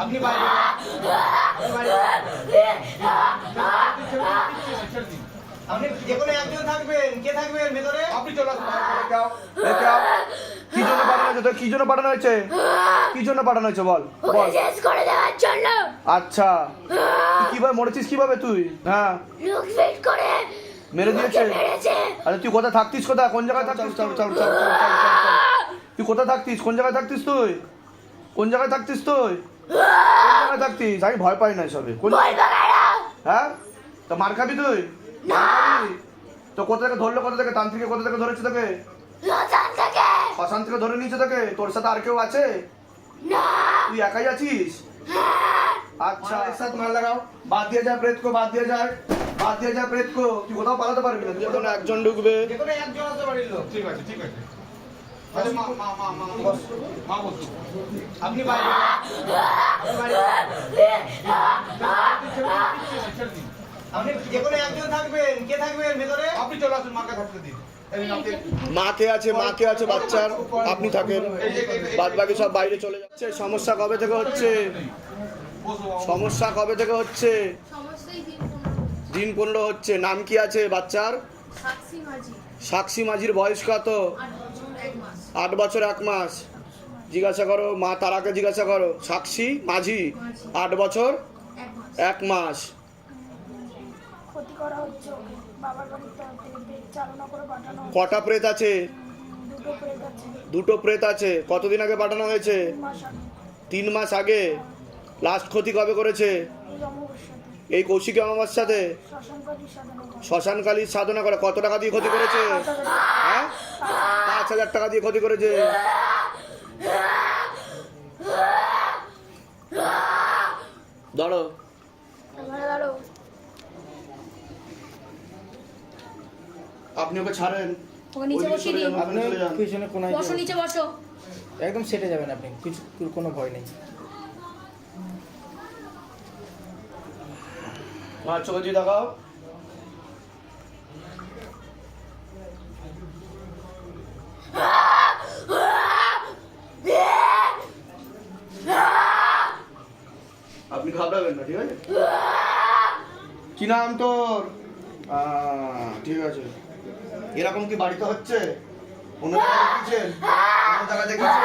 আপনি বাইরে আপনি যে কোনো একজন থাকবেন, কে থাকবেন ভেতরে? আপনি চলে আসুন। কি জন্য পাঠানো হয়েছে? কি জন্য পাঠানো হয়েছে? কি জন্য পাঠানো হয়েছে বল বল। শেষ করে দেওয়ার জন্য। আচ্ছা, তুই কিভাবে মরেছিস? কিভাবে তুই? হ্যাঁ, লুক ফিট করে মেরে দিয়েছে। মেরেছে। আরে তুই কোথায় থাকতিস? কোথায়, কোন জায়গায় থাকতিস? চল চল চল চল চল চল চল। তুই কোথায় থাকতিস? কোন জায়গায় থাকতিস তুই? কোন জায়গায় থাকতিস তুই? কোন জায়গায় থাকতিস? আমি ভয় পাই না সবে। কোন বলবো কেন? হ্যাঁ, তো মার খাবি তুই? না। মার খাবি? তো কোথা থেকে ধরলো? কোথা থেকে তান্ত্রিকে কোথা থেকে ধরেছে তোকে? লজান থেকে। শ্মশান থেকে ধরে নিয়েছে তোকে? তোর সাথে আর কেউ আছে? না। তুই একাই আছিস? अच्छा एक साथ मार लगाओ, बात दिया जाए प्रेत को, बात दिया जाए, बात दिया जाए प्रेत को। তুই কোথাও পালাতে পারবি না। যেকোনো একজন ঢুকবে। যে কোনো একজন আসতে বাড়ির লোক। ঠিক আছে ঠিক আছে। আচ্ছা মা বসুন। আপনি বাইরে আপনি যে কোনো একজন থাকবেন, কে থাকবেন ভেতরে? আপনি চলে আসুন, মাকে থাকতে দিন। মাকে আছে বাচ্চার, আপনি থাকেন, বাদ বাকি সব বাইরে চলে যাচ্ছে। সমস্যা কবে থেকে হচ্ছে? সমস্যা কবে থেকে হচ্ছে? দিন 15 হচ্ছে। নাম কি আছে বাচ্চার? সাক্ষী মাঝির বয়স কত? 8 বছর 1 মাস। জিজ্ঞাসা করো মা তারাকে, জিজ্ঞাসা করো। সাক্ষী মাঝি 8 বছর 1 মাস। ক্ষতি করা হচ্ছে ওকে। বাবার বাড়িতে চালনা করে পাঠানো হচ্ছে। কটা প্রেত আছে? দুটো প্রেত আছে। 2টো প্রেত আছে। কতদিন আগে পাঠানো হয়েছে? 3 3 মাস আগে মাস আগে। লাস্ট ক্ষতি কবে করেছে? এই অমাবস্যাতে এই কৌশিকী অমাবস্যাতে শ্মশানকালী সাধনা করে। শ্মশানকালীর সাধনা করে। কত টাকা দিয়ে ক্ষতি করেছে? হ্যাঁ, 5,000 টাকা দিয়ে ক্ষতি করেছে। ধরো এবারে দাঁড়ো। আপনি ওকে ছাড়েন। ওকে নিচে ওদিকে বসিয়ে চলে দিন। যান, আপনি চলে যান। পিছনে কোনায় বসো, নিচে বসো। একদম সেটে যাবেন আপনি, কিছু কোনো ভয় নেই। আমার চোখে দিয়ে দেখাও। আপনি ঘাবড়াবেন না, ঠিক আছে? কি নাম তোর? ঠিক আছে। এরকম কি বাড়িতে হচ্ছে? অন্য জায়গায় দেখিয়েছেন? অন্য জায়গায় দেখিয়েছেন?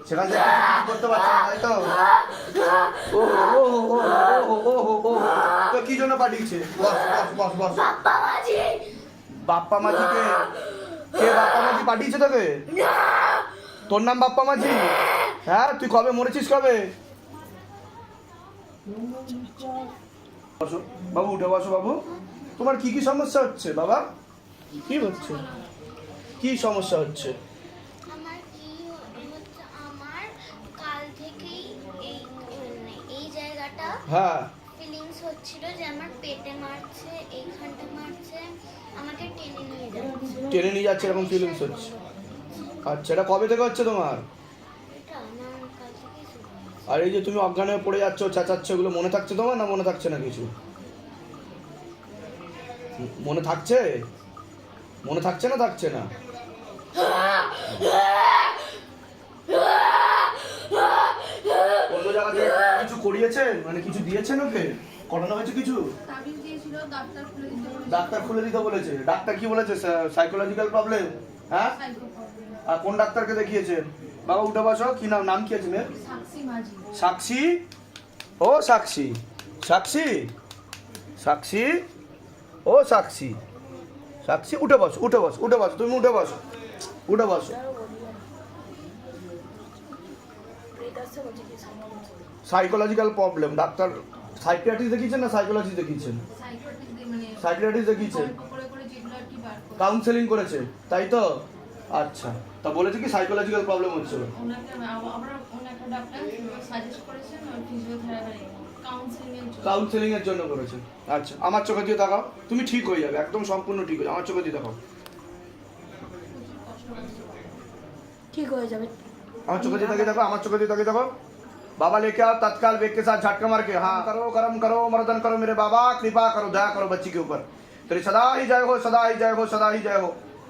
সেখান থেকে কিছু করতে পারছেন না, তাই তো? ও ও ও ও ও ও তো কি জন্য পাঠিয়েছে? বস বস বস বস। বাবা মাঝি। বাপ্পা মাঝিকে? কে বাপ্পা মাঝি পাঠিয়েছে তোকে? তোর নাম বাপ্পা মাঝি? হ্যাঁ, তুই কবে মরেছিস? কবে? বসো বাবু, উঠে বসো বাবু। তোমার কি কি সমস্যা হচ্ছে বাবা? কি হচ্ছে? কি সমস্যা হচ্ছে? আমার কি হচ্ছে, আমার কাল থেকেই এই জায়গাটা হ্যাঁ, ফিলিংস হচ্ছিল যে আমার পেটে মারছে, এইখানটা মারছে, আমাকে টেনে নিয়ে যাচ্ছে। টেনে নিয়ে যাচ্ছে, এরকম ফিলিংস হচ্ছে। আচ্ছা, এটা কবে থেকে হচ্ছে তোমার? এটা আমার কাল থেকেই শুরু হয়েছে। আর এই যে তুমি অজ্ঞান হয়ে পড়ে যাচ্ছ, চেঁচাচ্ছ, এগুলো মনে থাকছে তোমার না মনে থাকছে না কিছু? মনে থাকছে? মনে থাকছে না থাকছে না? অন্য জায়গা থেকে কিছু করিয়েছেন, মানে কিছু দিয়েছেন ওকে? করানো হয়েছে কিছু? তাবিজ দিয়েছিল, ডাক্তার খুলে দিতে বলেছে। ডাক্তার খুলে দিতে বলেছে। ডাক্তার কি বলেছে? Psychological problem? হ্যাঁ, আর কোন ডাক্তারকে দেখিয়েছেন? বাবা উঠে বসো। কি নাম? নাম কি আছে মেয়ের? সাক্ষী মাঝি। সাক্ষী? ও সাক্ষী, সাক্ষী, সাক্ষী, ও সাক্ষী, সাক্ষী উঠে বসো, উঠে বসো, উঠে বসো, তুমি উঠে বসো, উঠে বসো। প্রেত আসছে বলছে কি সামনে। Psychological problem. ডাক্তার সাইকিয়াট্রিস্ট দেখিয়েছেন না সাইকোলজিস্ট দেখিয়েছেন? সাইকিয়াট্রিস্ট মানে সাইকিয়াট্রিস্ট দেখিয়েছেন। গল্প করে করে যেগুলো আর কি বার করে। কাউন্সেলিং করেছে, তাই তো? আচ্ছা, তা বলেছে কি সাইকোলজিক্যাল প্রবলেম হচ্ছিল? ওনাকে আমরা একটা ডাক্তার সাজেস্ট করেছেন ফিজিওথেরাপি কাউন্সেলিং এর জন্য। কাউন্সেলিং এর জন্য করেছে। আচ্ছা, আমার চোখে দিয়ে দেখাও। তুমি ঠিক হয়ে যাবে, একদম সম্পূর্ণ ঠিক হয়ে যাবে। আমার চোখে দিয়ে দেখাও। ঠিক হয়ে যাবে। আমার চোখে দিয়ে তাকিয়ে দেখো, আমার চোখে দিয়ে তাকিয়ে দেখো। बाबा लेके आओ तत्काल वेग के साथ झटका मार के। हाँ करो, कर्म करो, मर्दन करो मेरे बाबा, कृपा करो, दया करो बच्ची के ऊपर। तेरी सदा ही जय हो, सदा ही जय हो, सदा ही जय हो।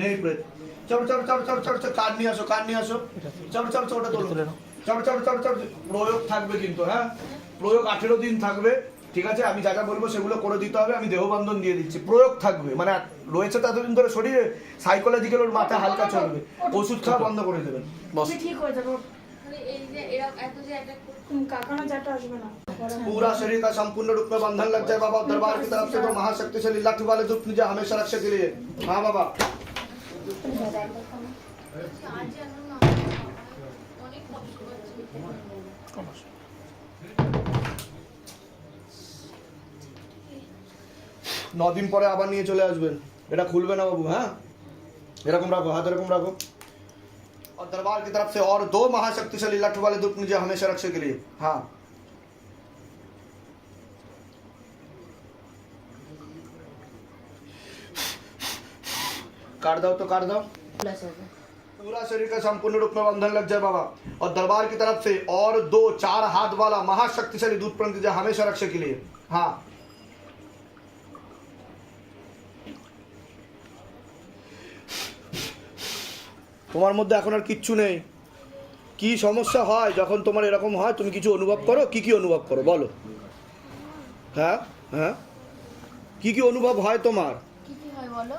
নেই প্রেত। চলো চলো চলো চলো চলো চলো, কান নিয়ে আসো, কান নিয়ে আসো। চলো চলো চলো, ওটা তোলো। চলো চলো চলো চলো, প্রয়োগ থাকবে কিন্তু, হ্যাঁ প্রয়োগ 18 দিন থাকবে, ঠিক আছে? আমি যা যা বলবো সেগুলো করে দিতে হবে। আমি দেহবন্ধন দিয়ে দিচ্ছি, প্রয়োগ থাকবে, মানে রয়েছে তো এতদিন ধরে শরীরে, সাইকোলজিক্যাল ওর মাথা হালকা চলবে, ওষুধ খাওয়া বন্ধ করে দেবেন। বস। তুমি ঠিক হয়ে যাবে মানে এই যে এরা এত যে অ্যাটাক কাকানা যাটা আসবে না पूरा शरीर का संपूर्ण रूप में बंधन लग जाए बाबा। दरबार की तरफ से तो महाशक्तिशाली लाठी वाले दुख मुझे हमेशा रक्षा के लिए। हाँ बाबा। আজ জানো না অনেক কষ্ট করছে। 9 দিন পরে আবার নিয়ে চলে আসবেন। এটা খুলবে না বাবু, হ্যাঁ এরকম রাখো, হাত এরকম রাখো। और दरबार की तरफ से और 2 महाशक्तिशाली लाठी वाले दुख मुझे हमेशा रक्षा के लिए। हाँ काट दो तो काट दो। पूरा शरीर का संपूर्ण रूप में बंधन लग जाए बाबा। और दरबार की तरफ से और 2 4 हाथ वाला महाशक्तिशाली दूध प्रण कीजिए हमेशा रक्षा के लिए। हाँ তোমার মধ্যে এখন আর কিচ্ছু নেই। কি সমস্যা হয় যখন তোমার এরকম হয়, তুমি কিছু অনুভব করো? কি কি অনুভব করো বলো? হ্যাঁ হ্যাঁ, কি কি অনুভব হয় তোমার? কি কি হয় বলো?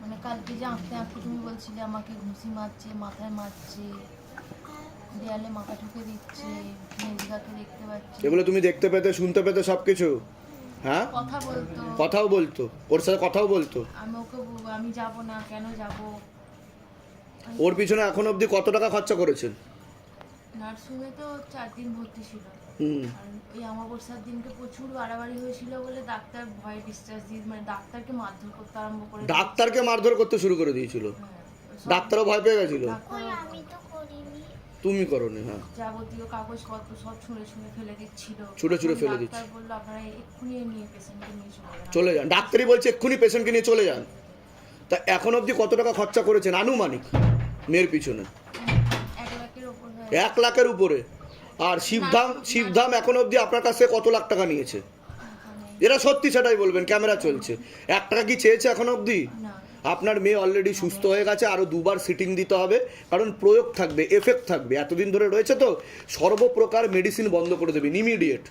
মানে কালকে যে আঁকতে আঁকতে তুমি বলছিলে আমাকে ঘুষি মারছে, মাথায় মারছে, দেয়ালে মাথা ঠুকে দিচ্ছে, মেজদাকে দেখতে পাচ্ছি, এগুলো তুমি দেখতে পেতে, শুনতে পেতে সব কিছু? হ্যাঁ কথা বলতো, কথাও বলতো, ওর সাথে কথাও বলতো? আমি ওকে আমি যাব না, কেন যাব? ওর পিছনে এখন অবধি কত টাকা খরচা করেছেন? নার্সিংয়ে তো 4 দিন ভর্তি ছিল। হুম, আর ওই অমাবস্যার দিনকে প্রচুর বাড়াবাড়ি হয়েছিল বলে ডাক্তার ভয়ে ডিসচার্জ দিয়ে, মানে ডাক্তারকে মারধর করতে আরম্ভ করে ডাক্তারকে মারধর করতে শুরু করে দিয়েছিল? ডাক্তারও ভয় পেয়ে গেছিল? কই আমি তো করিনি। তুমি করোনি? হ্যাঁ, যাবতীয় কাগজপত্র সব ছুঁড়ে ছুঁড়ে ফেলে দিচ্ছিল। ছুঁড়ে ছুঁড়ে ফেলে দিচ্ছে। ডাক্তার বললো আপনারা এক্ষুনি নিয়ে পেশেন্টকে নিয়ে চলে যান। ডাক্তারই বলছে এক্ষুনি পেশেন্টকে নিয়ে চলে যান। তা এখন অবধি কত টাকা খরচা করেছেন আনুমানিক মেয়ের পিছনে? 1 লাখের উপর 1 লাখের উপরে। আর শিবধাম এখন অবধি আপনার কাছে কত লাখ টাকা নিয়েছে? এরা সত্যি সেটাই বলবেন, ক্যামেরা চলছে। 1 টাকা কি চেয়েছে এখন অবধি? না। আপনার মেয়ে অলরেডি সুস্থ হয়ে গেছে, আরও 2 বার সিটিং দিতে হবে, কারণ প্রয়োগ থাকবে, এফেক্ট থাকবে। এতদিন ধরে রয়েছে তো, সর্বপ্রকার মেডিসিন বন্ধ করে দেবেন ইমিডিয়েট,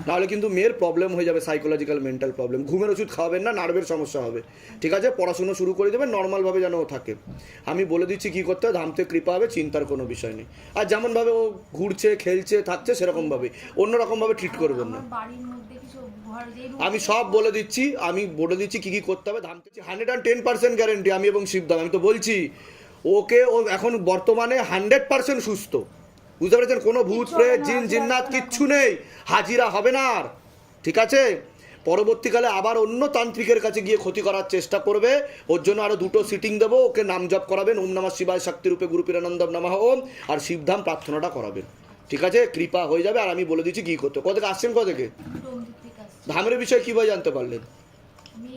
নাহলে কিন্তু মেয়ের প্রবলেম হয়ে যাবে, সাইকোলজিক্যাল মেন্টাল প্রবলেম। ঘুমের ওষুধ খাওয়াবেন না, নার্ভের সমস্যা হবে, ঠিক আছে? পড়াশুনো শুরু করে দেবেন নর্মালভাবে যেন ও থাকে। আমি বলে দিচ্ছি কী করতে হবে, ধামতে কৃপা হবে, চিন্তার কোনো বিষয় নেই। আর যেমনভাবে ও ঘুরছে, খেলছে, থাকছে সেরকমভাবে, অন্যরকমভাবে ট্রিট করবেন না। আমার বাড়ির মধ্যে কিছু ঘর যে আমি সব বলে দিচ্ছি কী কী করতে হবে। ধামতে 110% গ্যারেন্টি আমি এবং শিবধাম। আমি তো বলছি ওকে, ও এখন বর্তমানে 100% সুস্থ, বুঝতে পেরেছেন? কোনো ভূত প্রেত জিন জিন্নাত কিচ্ছু নেই, হাজিরা হবে না আর, ঠিক আছে? পরবর্তীকালে আবার অন্য তান্ত্রিকের কাছে গিয়ে ক্ষতি করার চেষ্টা করবে, ওর জন্য আরও 2টো সিটিং দেবো। ওকে নাম জপ করাবেন, ওম নমঃ শিবায় শক্তিরূপে গুরুপীরানন্দম নমঃ ওম, আর শিবধাম প্রার্থনাটা করাবেন, ঠিক আছে? কৃপা হয়ে যাবে। আর আমি বলে দিচ্ছি কী করতে। কোথেকে আসছেন? কোথেকে? ধামের বিষয়ে কীভাবে জানতে পারলেন? আমি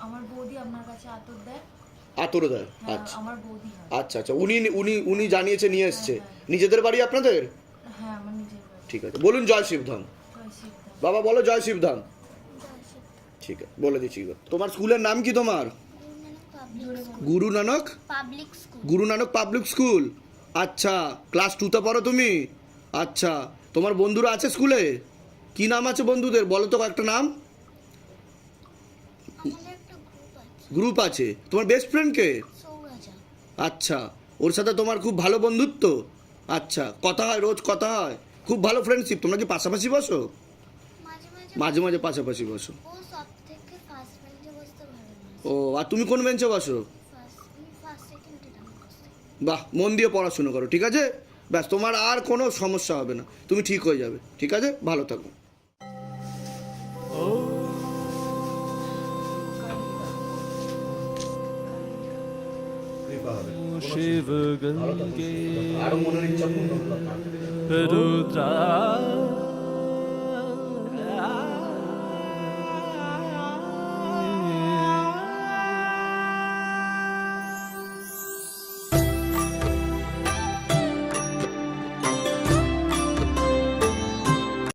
আমার বৌদি আপনার কাছে আতর দেয়। আতর দেয়? হ্যাঁ, আচ্ছা আমার বৌদি হয়। আচ্ছা আচ্ছা, উনি জানিয়েছে, নিয়ে এসছে। নিজেদের বাড়ি আপনাদের? হ্যাঁ, আমার নিজের বাড়ি। ঠিক আছে, বলুন জয় শিবধাম। জয় শ্রী বাবা বলো জয় শিবধাম। ঠিক আছে বলে দিচ্ছি। তোমার স্কুলের নাম কি তোমার? Guru Nanak public school. Guru Nanak public school. আচ্ছা, ক্লাস 2তে পড়ো তুমি? আচ্ছা, তোমার বন্ধুরা আছে স্কুলে? কি নাম আছে বন্ধুদের বলো তো একটা নাম। আমাদের একটা গ্রুপ গ্রুপ আছে, আছে। তোমার বেস্ট ফ্রেন্ড কে? সৌরাজা। আচ্ছা, ওর সাথে তোমার খুব ভালো বন্ধুত্ব? আচ্ছা, কথা হয়, রোজ কথা হয়, খুব ভালো ফ্রেন্ডশিপ। তোমরা কি পাশাপাশি বসো? মাঝে মাঝে মাঝে মাঝে পাশাপাশি বসো। ও সব থেকে ফার্স্ট বেঞ্চে বসতে ভালোবাসে। ও, আর তুমি কোন বেঞ্চে বসো? ফার্স্ট সেকেন্ড এটা বসতে। বাহ, মন দিয়ে পড়াশুনো করো, ঠিক আছে? ব্যাস, তোমার আর কোনো সমস্যা হবে না, তুমি ঠিক হয়ে যাবে, ঠিক আছে? ভালো থাকো। शिव गंगे रुद्रा